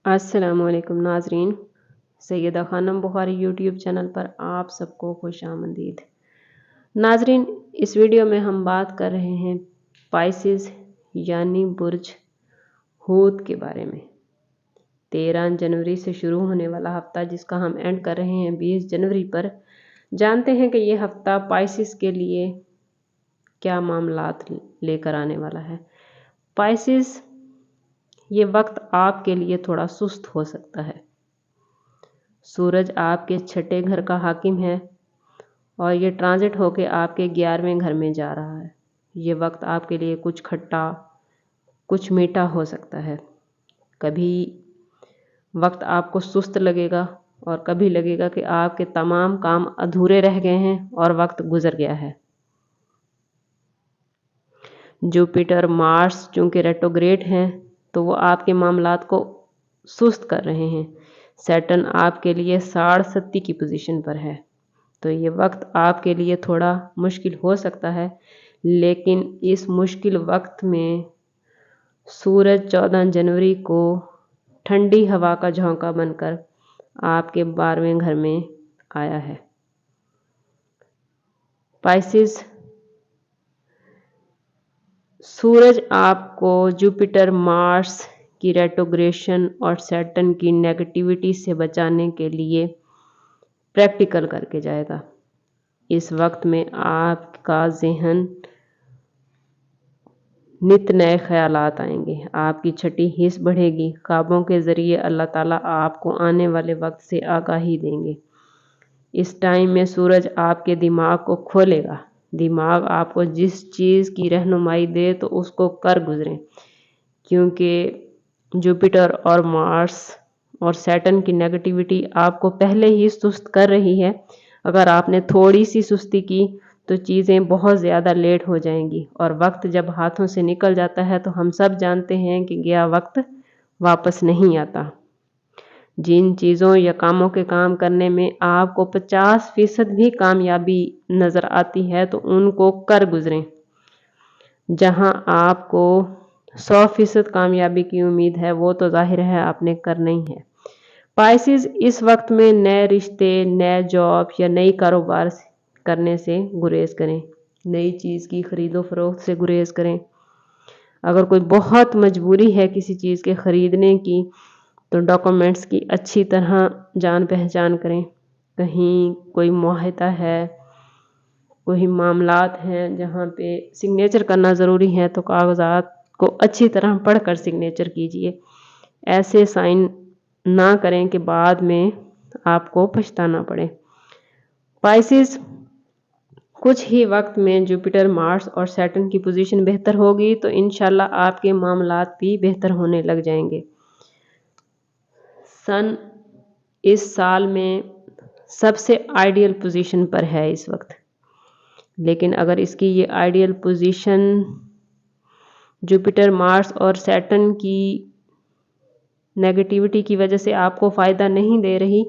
अस्सलाम वालेकुम नाजरीन, सैयदा खानम बुखारी यूट्यूब चैनल पर आप सबको खुश आमदीद। नाजरीन, इस वीडियो में हम बात कर रहे हैं पाइसिस यानी बुर्ज हूत के बारे में। 13 जनवरी से शुरू होने वाला हफ्ता, जिसका हम एंड कर रहे हैं 20 जनवरी पर, जानते हैं कि ये हफ्ता पाइसिस के लिए क्या मामलात लेकर आने वाला है। पाइसिस, ये वक्त आपके लिए थोड़ा सुस्त हो सकता है। सूरज आपके छठे घर का हाकिम है और ये ट्रांजिट होके आपके 11वें घर में जा रहा है। ये वक्त आपके लिए कुछ खट्टा कुछ मीठा हो सकता है। कभी वक्त आपको सुस्त लगेगा और कभी लगेगा कि आपके तमाम काम अधूरे रह गए हैं और वक्त गुजर गया है। जुपिटर मार्स चूँकि रेट्रोग्रेड हैं तो वो आपके मामलात को सुस्त कर रहे हैं। सैटर्न आपके लिए 60 की पोजीशन पर है, तो ये वक्त आपके लिए थोड़ा मुश्किल हो सकता है। लेकिन इस मुश्किल वक्त में सूरज 14 जनवरी को ठंडी हवा का झोंका बनकर आपके 12वें घर में आया है। पाइसिस, सूरज आपको जुपिटर मार्स की रेट्रोग्रेशन और सैटर्न की नेगेटिविटी से बचाने के लिए प्रैक्टिकल करके जाएगा। इस वक्त में आपका ज़हन नित नए ख्यालात आएंगे, आपकी छठी हिस्स बढ़ेगी। ख्वाबों के ज़रिए अल्लाह ताला आपको आने वाले वक्त से आगाही देंगे। इस टाइम में सूरज आपके दिमाग को खोलेगा। दिमाग आपको जिस चीज़ की रहनुमाई दे तो उसको कर गुजरें, क्योंकि जुपिटर और मार्स और सैटर्न की नेगेटिविटी आपको पहले ही सुस्त कर रही है। अगर आपने थोड़ी सी सुस्ती की तो चीज़ें बहुत ज़्यादा लेट हो जाएंगी और वक्त जब हाथों से निकल जाता है तो हम सब जानते हैं कि गया वक्त वापस नहीं आता। जिन चीज़ों या कामों के काम करने में आपको 50% भी कामयाबी नज़र आती है तो उनको कर गुजरें। जहां आपको 100% कामयाबी की उम्मीद है वो तो जाहिर है आपने करना ही है। पाइसिस, इस वक्त में नए रिश्ते, नए जॉब या नई कारोबार करने से गुरेज करें। नई चीज़ की खरीदो फरोख्त से गुरेज करें। अगर कोई बहुत मजबूरी है किसी चीज़ के ख़रीदने की तो डॉक्यूमेंट्स की अच्छी तरह जान पहचान करें। कहीं कोई मुआहदा है, कोई मामलात हैं जहाँ पे सिग्नेचर करना ज़रूरी है तो कागज़ात को अच्छी तरह पढ़कर सिग्नेचर कीजिए। ऐसे साइन ना करें कि बाद में आपको पछताना पड़े। पाइसिस, कुछ ही वक्त में जुपिटर मार्स और सैटर्न की पोजीशन बेहतर होगी तो इंशाल्लाह आपके मामलात भी बेहतर होने लग जाएंगे। सन इस साल में सबसे आइडियल पोजीशन पर है इस वक्त, लेकिन अगर इसकी ये आइडियल पोजीशन जुपिटर मार्स और सैटर्न की नेगेटिविटी की वजह से आपको फ़ायदा नहीं दे रही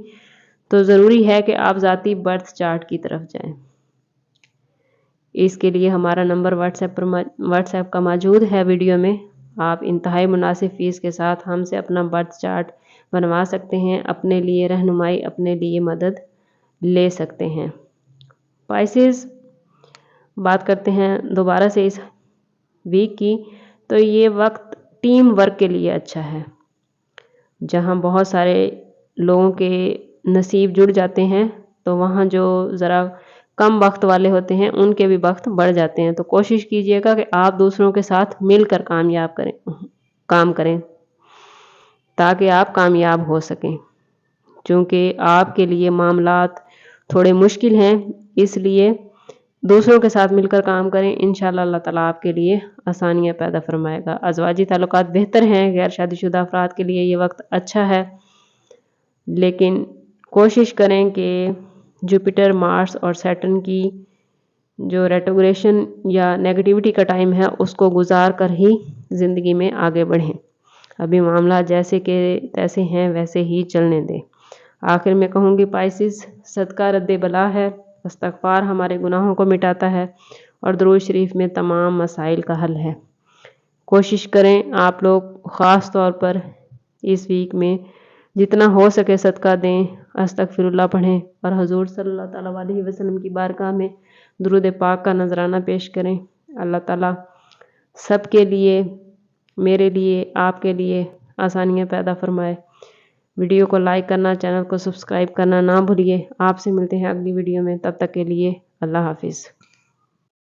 तो ज़रूरी है कि आप ज़ाती बर्थ चार्ट की तरफ जाएं। इसके लिए हमारा नंबर व्हाट्सएप का मौजूद है वीडियो में। आप इंतहाई मुनासिब फ़ीस के साथ हमसे अपना बर्थ चार्ट बनवा सकते हैं, अपने लिए रहनुमाई, अपने लिए मदद ले सकते हैं। पाइसिस, बात करते हैं दोबारा से इस वीक की, तो ये वक्त टीम वर्क के लिए अच्छा है। जहां बहुत सारे लोगों के नसीब जुड़ जाते हैं तो वहां जो ज़रा कम वक्त वाले होते हैं उनके भी वक्त बढ़ जाते हैं। तो कोशिश कीजिएगा कि आप दूसरों के साथ मिलकर काम करें ताकि आप कामयाब हो सकें। चूँकि आपके लिए मामलात थोड़े मुश्किल हैं, इसलिए दूसरों के साथ मिलकर काम करें। इंशाल्लाह अल्लाह ताला आपके लिए आसानियाँ पैदा फरमाएगा। अज़वाजी ताल्लुकात बेहतर हैं, गैर शादीशुदा अफराद के लिए ये वक्त अच्छा है, लेकिन कोशिश करें कि जुपिटर मार्स और सैटर्न की जो रेट्रोग्रेशन या नेगेटिविटी का टाइम है उसको गुजार कर ही ज़िंदगी में आगे बढ़ें। अभी मामला जैसे के तैसे हैं वैसे ही चलने दें। आखिर में कहूँगी पाइसिस, सदका रद्द बला है। इस्तग़फ़ार हमारे गुनाहों को मिटाता है और दुरूद शरीफ में तमाम मसाइल का हल है। कोशिश करें आप लोग ख़ास तौर पर اس ویک میں جتنا ہو سکے صدقہ دیں، استغفراللہ پڑھیں اور حضور صلی اللہ تعالیٰ علیہ وسلم کی بارگاہ میں درود پاک کا نذرانہ پیش کریں۔ اللہ تعالیٰ سب کے لیے، میرے لیے، آپ کے لیے آسانیاں پیدا فرمائے۔ ویڈیو کو لائک کرنا، چینل کو سبسکرائب کرنا نہ بھولیے۔ آپ سے ملتے ہیں اگلی ویڈیو میں، تب تک کے لیے اللہ حافظ۔